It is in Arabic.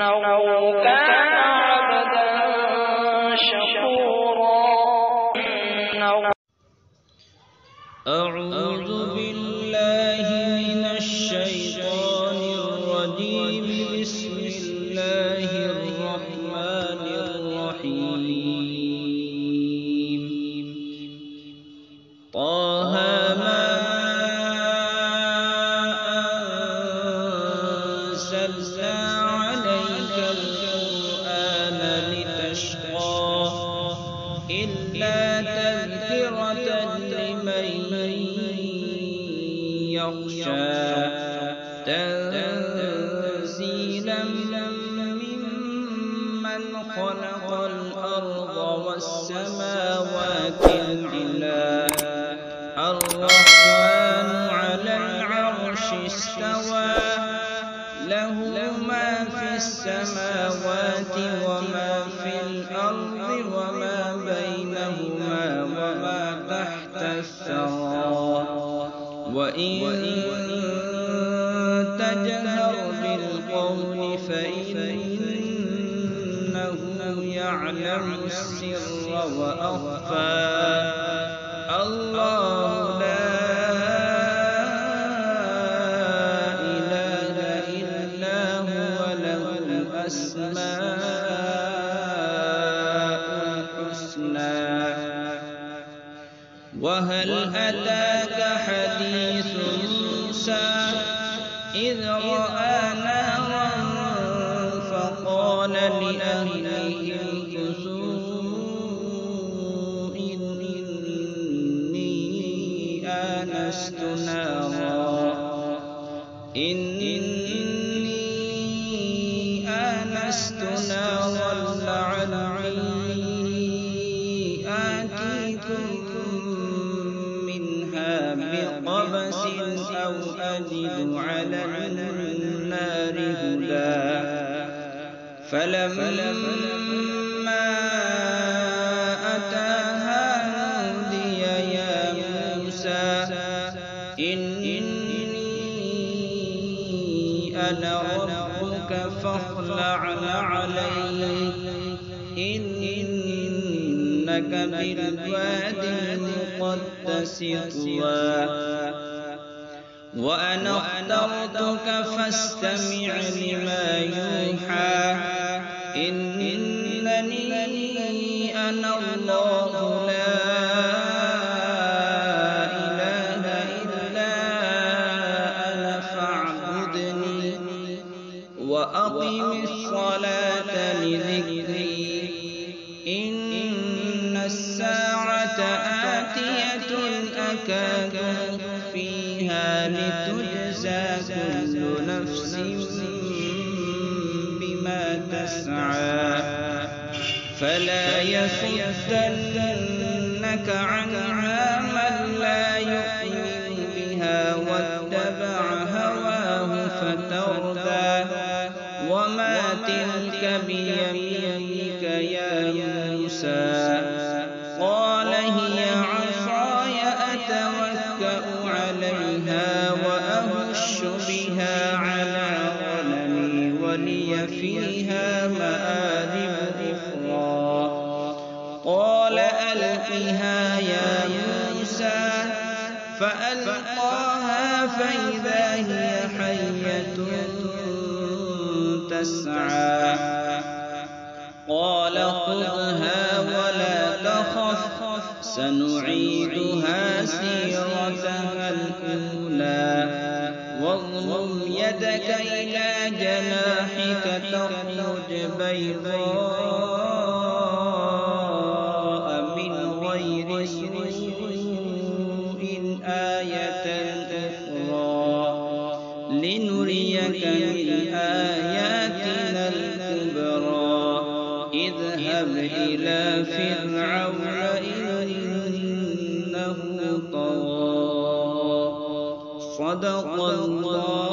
كان عبدا شكورا. أعوذ بالله من الشيطان الرجيم. بسم الله الرحمن الرحيم. طه ما أنزلنا عليك القرآن لتشقى إلا تذكرة لمن يخشى تنزيلا ممن خلق الأرض والسماوات العلى. الرحمن على العرش استوى له ما في السماوات وما في الأرض وما بينهما وما تحت الثرى. وإن تجهر بالقول فإنه يعلم السر وأخفى. الله لا إله إلا هو له الأسماء الحسنى. وهل أتاك حديث موسى إذ رأى نارا فقال لأهلهم امكثوا إني آنست نارا لعلي آتيكم منها بقبس أو أجد على النار هدى. فلما أتاها نودي يا موسى إني أنا ربك فاخلع عليك إنك بالواد المقدس طوى. وأنا اخترتك فاستمع لما يوحى إنني أنا الله لا إله إلا أنا فاعبدني وأقم الصلاة لذكري إن الساعة آتية أكاد أخفيها لتجزى كل نفس بما تسعى. فلا يصدنك عنها من لا يؤمن بها واتبع هواه فتردى. وما تلك بيمينك يا موسى قال هي عصاي أتوكأ عليها وأهش بها على غنمي ولي فيها مآرب أخرى. قال ألقها يا موسى فألقاها فإذا هي حية تسعى. قال خذها ولا تخف سنعيدها سيرتها الأولى. واضمم يدك إلى جناحك تخرج بيضاء من غير سوء آية أخرى لنريك من آياتنا الكبرى. اذهب إلى فرعون إنه طغى. صدق الله